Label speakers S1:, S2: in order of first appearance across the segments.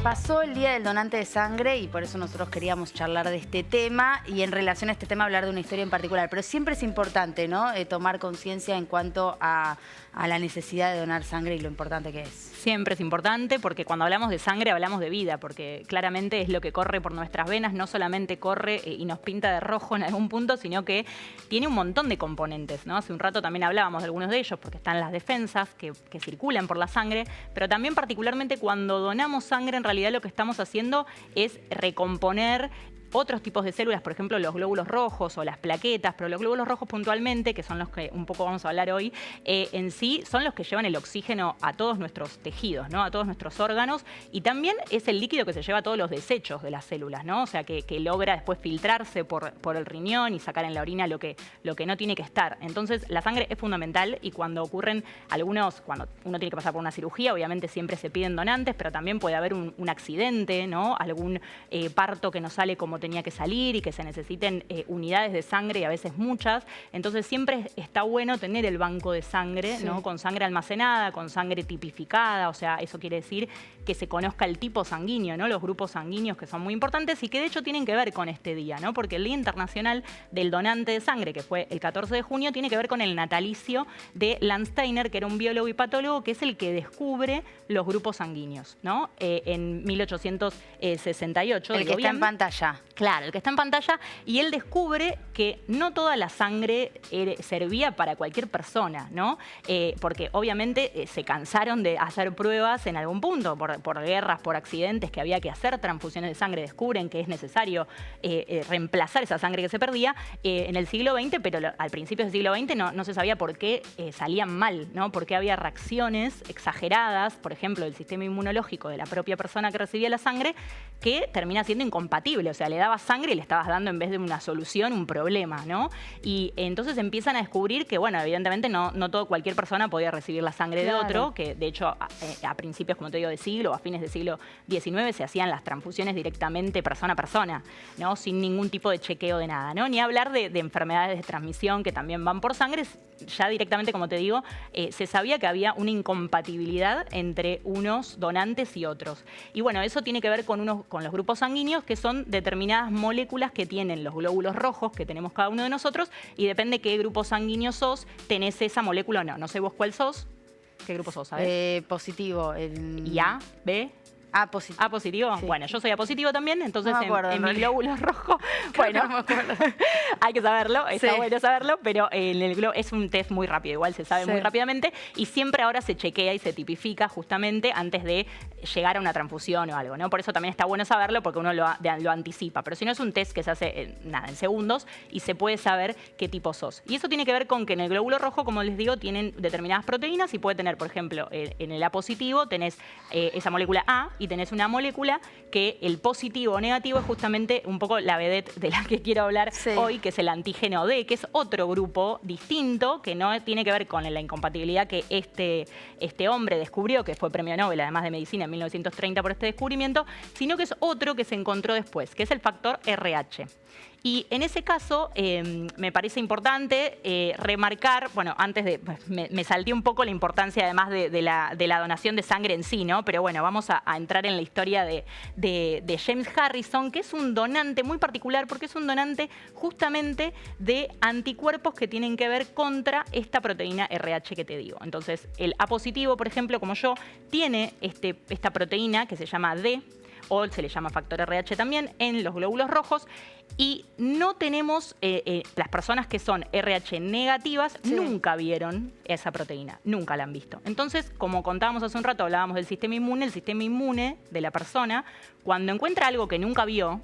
S1: Pasó el Día del Donante de Sangre y por eso nosotros queríamos charlar de este tema y en relación a este tema hablar de una historia en particular. Pero siempre es importante, ¿no? Tomar conciencia en cuanto a la necesidad de donar sangre y lo importante que es.
S2: Siempre es importante porque cuando hablamos de sangre hablamos de vida, porque claramente es lo que corre por nuestras venas, no solamente corre y nos pinta de rojo en algún punto, sino que tiene un montón de componentes, ¿no? Hace un rato también hablábamos de algunos de ellos, porque están las defensas que circulan por la sangre, pero también particularmente cuando donamos sangre, en realidad lo que estamos haciendo es recomponer otros tipos de células, por ejemplo, los glóbulos rojos o las plaquetas, pero los glóbulos rojos puntualmente, que son los que un poco vamos a hablar hoy, en sí son los que llevan el oxígeno a todos nuestros tejidos, ¿no? A todos nuestros órganos, y también es el líquido que se lleva a todos los desechos de las células, ¿no? O sea, que logra después filtrarse por el riñón y sacar en la orina lo que no tiene que estar. Entonces, la sangre es fundamental y cuando ocurren cuando uno tiene que pasar por una cirugía, obviamente siempre se piden donantes, pero también puede haber un accidente, ¿no? Algún parto que no sale como tenía que salir y que se necesiten unidades de sangre y a veces muchas. Entonces siempre está bueno tener el banco de sangre, sí, ¿no? Con sangre almacenada, con sangre tipificada, o sea, eso quiere decir que se conozca el tipo sanguíneo, ¿no? Los grupos sanguíneos que son muy importantes y que de hecho tienen que ver con este día, ¿no? Porque el Día Internacional del Donante de Sangre, que fue el 14 de junio, tiene que ver con el natalicio de Landsteiner, que era un biólogo y patólogo, que es el que descubre los grupos sanguíneos, ¿no? En 1868.
S1: El que está en pantalla.
S2: Claro, el que está en pantalla, y él descubre que no toda la sangre servía para cualquier persona, ¿no? Porque obviamente se cansaron de hacer pruebas en algún punto, por guerras, por accidentes, que había que hacer transfusiones de sangre, descubren que es necesario reemplazar esa sangre que se perdía en el siglo XX, pero al principio del siglo XX no se sabía por qué salían mal, ¿no? Porque había reacciones exageradas, por ejemplo, del sistema inmunológico de la propia persona que recibía la sangre, que termina siendo incompatible, o sea, le dabas sangre y le estabas dando en vez de una solución un problema, ¿no? Y entonces empiezan a descubrir que, bueno, evidentemente no cualquier persona podía recibir la sangre, claro, de otro, que de hecho a principios, como te digo, de siglo, a fines del siglo XIX se hacían las transfusiones directamente persona a persona, ¿no? Sin ningún tipo de chequeo de nada, ¿no? Ni hablar de enfermedades de transmisión que también van por sangre, ya directamente, como te digo, se sabía que había una incompatibilidad entre unos donantes y otros. Y bueno, eso tiene que ver con los grupos sanguíneos, que son determinadas moléculas que tienen los glóbulos rojos que tenemos cada uno de nosotros, y depende qué grupo sanguíneo sos, tenés esa molécula o no. No sé vos cuál sos. ¿Qué grupo sos, sabés?
S1: Positivo.
S2: ¿Y A? ¿B?
S1: A positivo.
S2: ¿A positivo? Sí. Bueno, yo soy A positivo también, entonces
S1: no me acuerdo,
S2: en mi glóbulo rojo, bueno,
S1: no me acuerdo.
S2: Hay que saberlo, está
S1: sí,
S2: bueno saberlo, pero en el es un test muy rápido, igual se sabe, sí, muy rápidamente, y siempre ahora se chequea y se tipifica justamente antes de llegar a una transfusión o algo, ¿no? Por eso también está bueno saberlo, porque uno lo anticipa, pero si no es un test que se hace en segundos y se puede saber qué tipo sos. Y eso tiene que ver con que en el glóbulo rojo, como les digo, tienen determinadas proteínas y puede tener, por ejemplo, en el A positivo tenés esa molécula A, y tenés una molécula que el positivo o negativo es justamente un poco la vedette de la que quiero hablar, sí, hoy, que es el antígeno D, que es otro grupo distinto, que no tiene que ver con la incompatibilidad que este hombre descubrió, que fue premio Nobel, además de medicina, en 1930 por este descubrimiento, sino que es otro que se encontró después, que es el factor RH. Y en ese caso me parece importante remarcar, bueno, antes de, me salté un poco la importancia además de la donación de sangre en sí, ¿no? Pero bueno, vamos a entrar en la historia de James Harrison, que es un donante muy particular porque es un donante justamente de anticuerpos que tienen que ver contra esta proteína RH que te digo. Entonces, el A positivo, por ejemplo, como yo, tiene esta proteína que se llama D, o se le llama factor RH también, en los glóbulos rojos, y no tenemos, las personas que son RH negativas, sí, nunca vieron esa proteína, nunca la han visto. Entonces, como contábamos hace un rato, hablábamos del sistema inmune, el sistema inmune de la persona, cuando encuentra algo que nunca vio,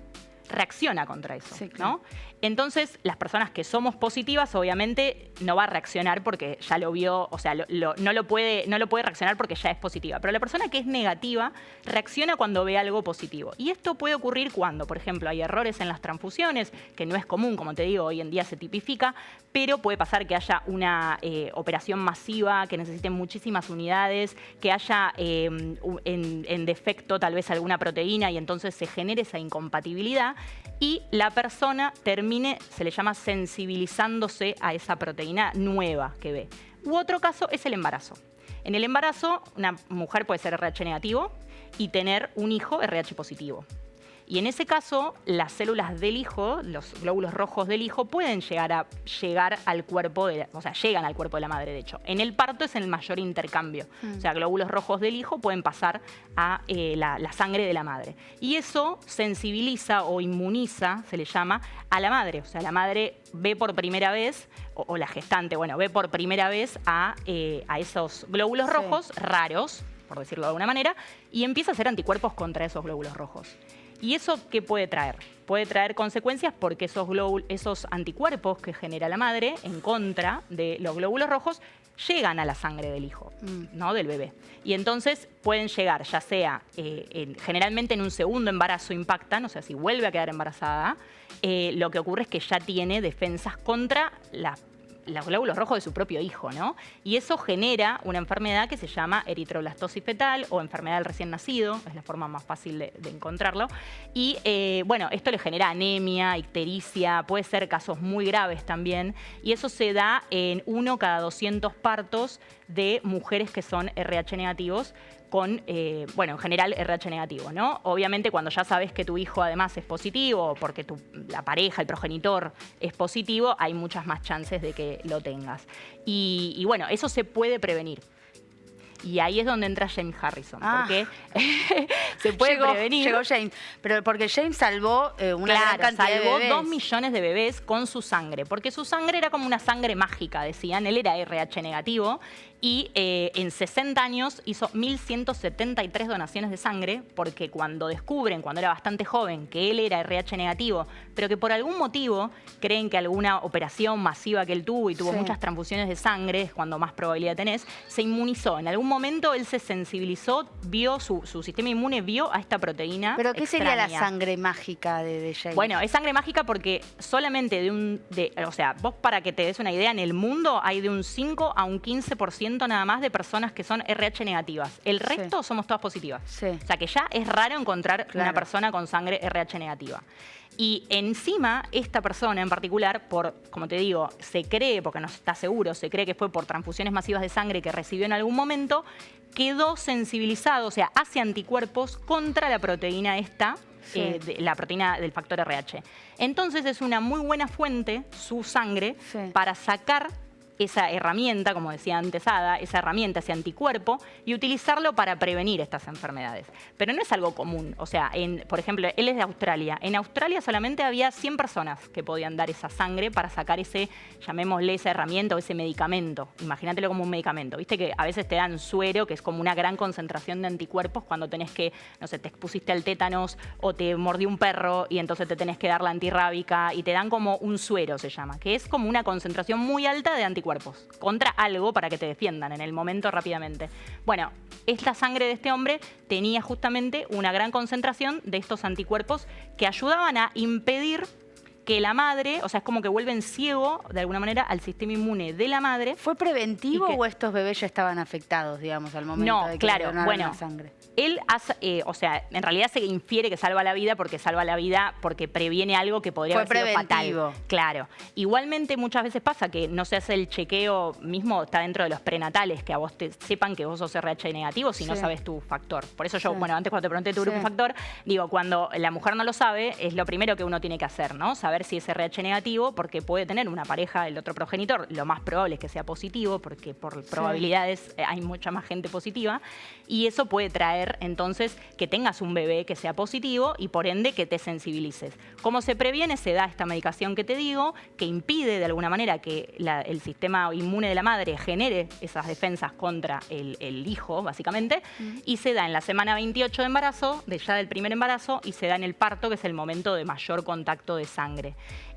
S2: reacciona contra eso, sí, claro, ¿no? Entonces, las personas que somos positivas, obviamente, no va a reaccionar porque ya lo vio, o sea, no lo puede reaccionar porque ya es positiva. Pero la persona que es negativa reacciona cuando ve algo positivo. Y esto puede ocurrir cuando, por ejemplo, hay errores en las transfusiones, que no es común, como te digo, hoy en día se tipifica, pero puede pasar que haya una operación masiva, que necesiten muchísimas unidades, que haya en defecto tal vez alguna proteína y entonces se genere esa incompatibilidad y la persona termine, se le llama sensibilizándose a esa proteína nueva que ve. U otro caso es el embarazo. En el embarazo, una mujer puede ser RH negativo y tener un hijo RH positivo. Y en ese caso, las células del hijo, los glóbulos rojos del hijo, pueden llegar al cuerpo, llegan al cuerpo de la madre, de hecho. En el parto es el mayor intercambio. O sea, glóbulos rojos del hijo pueden pasar a la sangre de la madre. Y eso sensibiliza o inmuniza, se le llama, a la madre. O sea, la madre ve por primera vez, o la gestante, bueno, ve por primera vez a esos glóbulos rojos raros, por decirlo de alguna manera, y empieza a hacer anticuerpos contra esos glóbulos rojos. ¿Y eso qué puede traer? Puede traer consecuencias porque esos anticuerpos que genera la madre en contra de los glóbulos rojos llegan a la sangre del hijo, ¿no? Del bebé. Y entonces pueden llegar, ya sea generalmente en un segundo embarazo impactan, o sea, si vuelve a quedar embarazada, lo que ocurre es que ya tiene defensas contra los glóbulos rojos de su propio hijo, ¿no? Y eso genera una enfermedad que se llama eritroblastosis fetal o enfermedad del recién nacido, es la forma más fácil de encontrarlo. Y bueno, esto le genera anemia, ictericia, puede ser casos muy graves también. Y eso se da en 1 cada 200 partos de mujeres que son RH negativos, con, bueno, en general RH negativo, ¿no? Obviamente cuando ya sabes que tu hijo además es positivo, porque la pareja, el progenitor es positivo, hay muchas más chances de que lo tengas. Y bueno, eso se puede prevenir. Y ahí es donde entra James Harrison, porque se puede prevenir.
S1: Llegó James, pero porque James salvó una gran cantidad de bebés.
S2: Salvó 2 millones de bebés con su sangre, porque su sangre era como una sangre mágica, decían. Él era RH negativo y en 60 años hizo 1.173 donaciones de sangre, porque cuando descubren, cuando era bastante joven, que él era RH negativo, pero que por algún motivo creen que alguna operación masiva que él tuvo y tuvo muchas transfusiones de sangre, es cuando más probabilidad tenés, se inmunizó. En algún momento él se sensibilizó, vio su sistema inmune, vio a esta proteína.
S1: ¿Pero qué
S2: extraña.
S1: sería la sangre mágica de James?
S2: Bueno, es sangre mágica porque solamente o sea, vos para que te des una idea, en el mundo hay de un 5 a un 15% nada más de personas que son RH negativas. El resto somos todas positivas. O sea que ya es raro encontrar una persona con sangre RH negativa. Y encima, esta persona en particular, como te digo, se cree, porque no está seguro, se cree que fue por transfusiones masivas de sangre que recibió en algún momento, quedó sensibilizado, o sea, hace anticuerpos contra la proteína esta, la proteína del factor RH. Entonces es una muy buena fuente, su sangre, para sacar esa herramienta, como decía antes Ada, esa herramienta, ese anticuerpo, y utilizarlo para prevenir estas enfermedades. Pero no es algo común. O sea, por ejemplo, él es de Australia. En Australia solamente había 100 personas que podían dar esa sangre para sacar ese, llamémosle esa herramienta o ese medicamento. Imagínatelo como un medicamento. Viste que a veces te dan suero, que es como una gran concentración de anticuerpos cuando tenés que, no sé, te expusiste al tétanos o te mordió un perro y entonces te tenés que dar la antirrábica y te dan como un suero, se llama, que es como una concentración muy alta de anticuerpos contra algo para que te defiendan en el momento rápidamente. Bueno, esta sangre de este hombre tenía justamente una gran concentración de estos anticuerpos que ayudaban a impedir que la madre, o sea, es como que vuelven ciego de alguna manera al sistema inmune de la madre.
S1: ¿Fue preventivo o estos bebés ya estaban afectados, digamos, al momento de que donaron la sangre?
S2: Él hace, o sea, en realidad se infiere que salva la vida porque previene algo que podría haber sido fatal. Claro. Igualmente muchas veces pasa que no se hace el chequeo mismo, está dentro de los prenatales, que a vos sepan que vos sos RH negativo si no sabes tu factor. Por eso yo, bueno, antes cuando te pregunté tu grupo factor, digo, cuando la mujer no lo sabe, es lo primero que uno tiene que hacer, ¿no? Saber si es RH negativo, porque puede tener una pareja, el otro progenitor, lo más probable es que sea positivo, porque por probabilidades hay mucha más gente positiva, y eso puede traer entonces que tengas un bebé que sea positivo y por ende que te sensibilices. ¿Cómo se previene? Se da esta medicación que te digo, que impide de alguna manera que el sistema inmune de la madre genere esas defensas contra el hijo, básicamente, y se da en la semana 28 de embarazo, ya del primer embarazo, y se da en el parto, que es el momento de mayor contacto de sangre.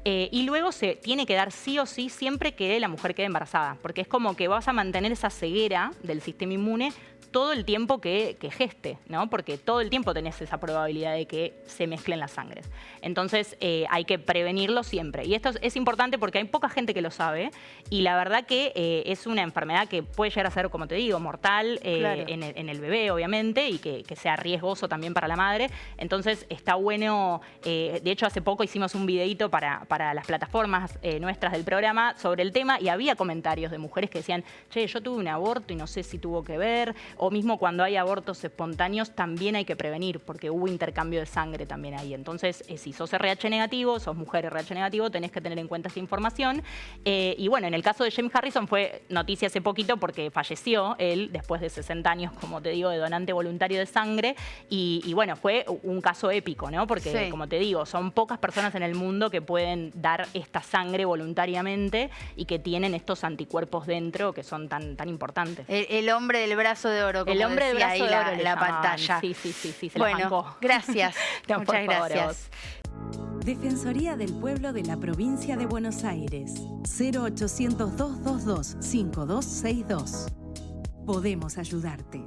S2: Y luego se tiene que dar sí o sí siempre que la mujer quede embarazada, porque es como que vas a mantener esa ceguera del sistema inmune todo el tiempo que geste, ¿no? Porque todo el tiempo tenés esa probabilidad de que se mezclen las sangres. Entonces hay que prevenirlo siempre. Y esto es importante porque hay poca gente que lo sabe y la verdad que es una enfermedad que puede llegar a ser, como te digo, mortal en el bebé, obviamente, y que sea riesgoso también para la madre. Entonces está bueno, de hecho hace poco hicimos un videíto para las plataformas nuestras del programa sobre el tema y había comentarios de mujeres que decían, che, yo tuve un aborto y no sé si tuvo que ver, o mismo cuando hay abortos espontáneos, también hay que prevenir, porque hubo intercambio de sangre también ahí. Entonces, si sos RH negativo, sos mujer RH negativo, tenés que tener en cuenta esa información. Y bueno, en el caso de James Harrison fue noticia hace poquito porque falleció él después de 60 años, como te digo, de donante voluntario de sangre. Y bueno, fue un caso épico, ¿no? Porque, como te digo, son pocas personas en el mundo que pueden dar esta sangre voluntariamente y que tienen estos anticuerpos dentro que son tan importantes.
S1: El hombre del brazo de oro, como decía ahí la pantalla.
S2: Sí, se
S1: bueno,
S2: la bancó.
S1: Gracias.
S2: No,
S1: muchas gracias.
S3: Defensoría del Pueblo de la Provincia de Buenos Aires. 0800 222 5262. Podemos ayudarte.